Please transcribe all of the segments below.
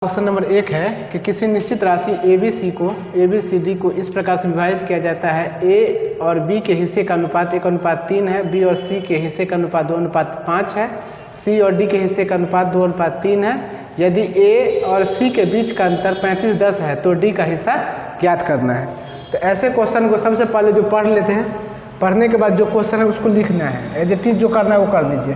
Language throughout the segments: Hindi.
क्वेश्चन नंबर 1 है कि किसी निश्चित राशि ABCD को इस प्रकार से विभाजित किया जाता है। A और B के हिस्से का अनुपात 1:3 है, B और C के हिस्से का अनुपात 2:5 है, C और D के हिस्से का अनुपात 2:3 है। यदि A और C के बीच का अंतर 35:10 है तो D का हिस्सा ज्ञात करना है। तो ऐसे क्वेश्चन को सबसे पहले जो पढ़ लेते हैं, पढ़ने के बाद जो क्वेश्चन है उसको लिखना है, एज इट इज जो करना है वो कर दीजिए।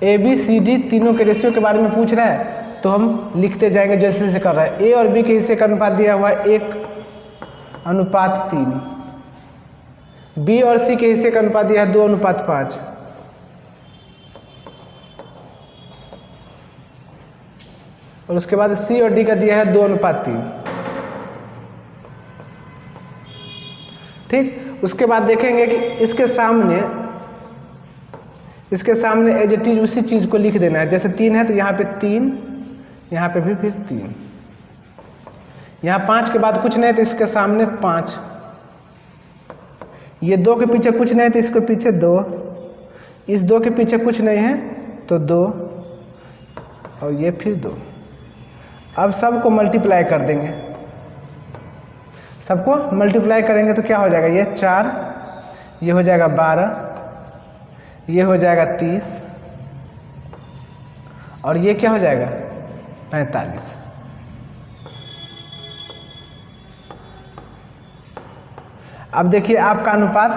ABCD तीनों के रेशियो के बारे में पूछ रहा है तो हम लिखते जाएंगे जैसे जैसे कर रहा है। A और B के हिस्से का अनुपात दिया हुआ है 1:3, B और C के हिस्से का अनुपात दिया है 2:5, और उसके बाद C और D का दिया है 2:3। ठीक, उसके बाद देखेंगे कि इसके सामने एज इट इज उसी चीज़ को लिख देना है। जैसे 3 है तो यहाँ पे 3, यहाँ पे भी फिर 3, यहाँ 5 के बाद कुछ नहीं है तो इसके सामने 5, ये 2 के पीछे कुछ नहीं है तो इसके पीछे 2, इस 2 के पीछे कुछ नहीं है तो 2, और ये फिर 2। अब सबको मल्टीप्लाई कर देंगे, सबको मल्टीप्लाई करेंगे तो क्या हो जाएगा, ये 4, ये हो जाएगा 12, ये हो जाएगा 30, और ये क्या हो जाएगा 45। अब देखिए आपका अनुपात,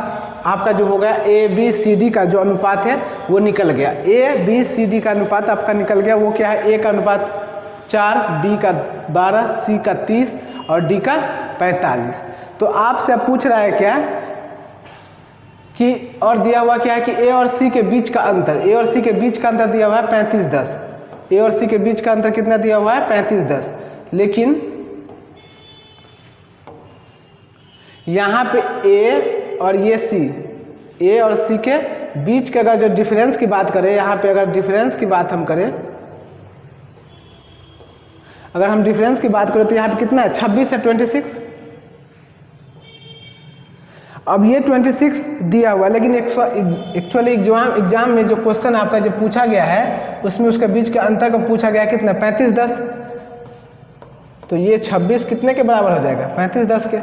आपका जो हो गया ABCD का जो अनुपात है वो निकल गया। ABCD का अनुपात आपका निकल गया, वो क्या है, A का अनुपात 4, B का 12, C का 30 और D का 45। तो आपसे अब पूछ रहा है क्या कि और दिया हुआ क्या है कि A और C के बीच का अंतर, A और C के बीच का अंतर दिया हुआ है 35:10। A और C के बीच का अंतर कितना दिया हुआ है 35:10, लेकिन यहाँ पे A और ये C, A और C के बीच के अगर जो डिफरेंस की बात करें, यहाँ पे अगर डिफरेंस की बात हम करें, अगर हम डिफरेंस की बात करें तो यहाँ पे कितना है 26 है 26। अब ये 26 दिया हुआ है, लेकिन एक्चुअली एग्जाम में जो क्वेश्चन आपका जो पूछा गया है उसमें उसके बीच के अंतर को पूछा गया कितना 35:10। तो ये 26 कितने के बराबर हो जाएगा 35:10 के।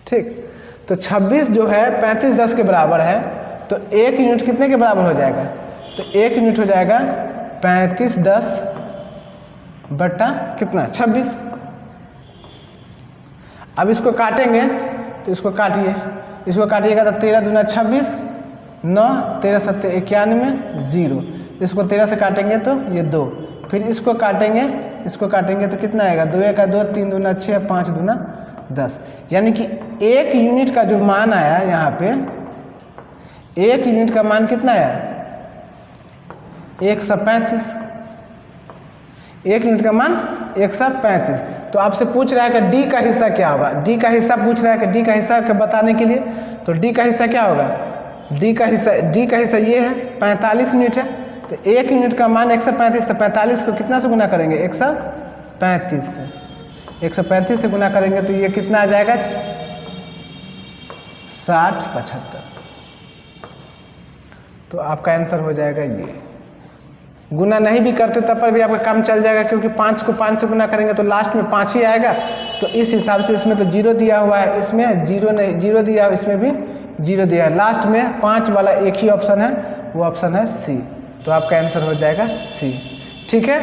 ठीक, तो 26 जो है 35:10 के बराबर है, तो 1 यूनिट कितने के बराबर हो जाएगा, तो 1 यूनिट हो जाएगा 35:10 बटा कितना 26। अब इसको काटेंगे तो इसको काटिए, इसको काटिएगा तो 13 दूना 26, 9, 13 7 91, 0। इसको 13 से काटेंगे तो ये 2, फिर इसको काटेंगे तो कितना आएगा, 2 1 2, 3 दूना 6, 5 दूना 10। यानी कि 1 यूनिट का जो मान आया यहाँ पे, 1 यूनिट का मान कितना आया 135, 1 यूनिट का मान 135। तो आपसे पूछ रहा है कि D का हिस्सा क्या होगा, D का हिस्सा पूछ रहा है कि D का हिस्सा के बताने के लिए, तो D का हिस्सा क्या होगा, D का हिस्सा ये है 45 यूनिट है। तो 1 यूनिट का मान 135, तो 45 को कितना से गुना करेंगे 135 से, 135 से गुना करेंगे तो ये कितना आ जाएगा 60-75। तो आपका आंसर हो जाएगा ये। गुना नहीं भी करते तब पर भी आपका काम चल जाएगा, क्योंकि 5 को 5 से गुना करेंगे तो लास्ट में 5 ही आएगा। तो इस हिसाब से इसमें तो 0 दिया हुआ है, इसमें 0 नहीं, 0 दिया हुआ, इसमें भी 0 दिया है। लास्ट में 5 वाला एक ही ऑप्शन है, वो ऑप्शन है C। तो आपका आंसर हो जाएगा C। ठीक है।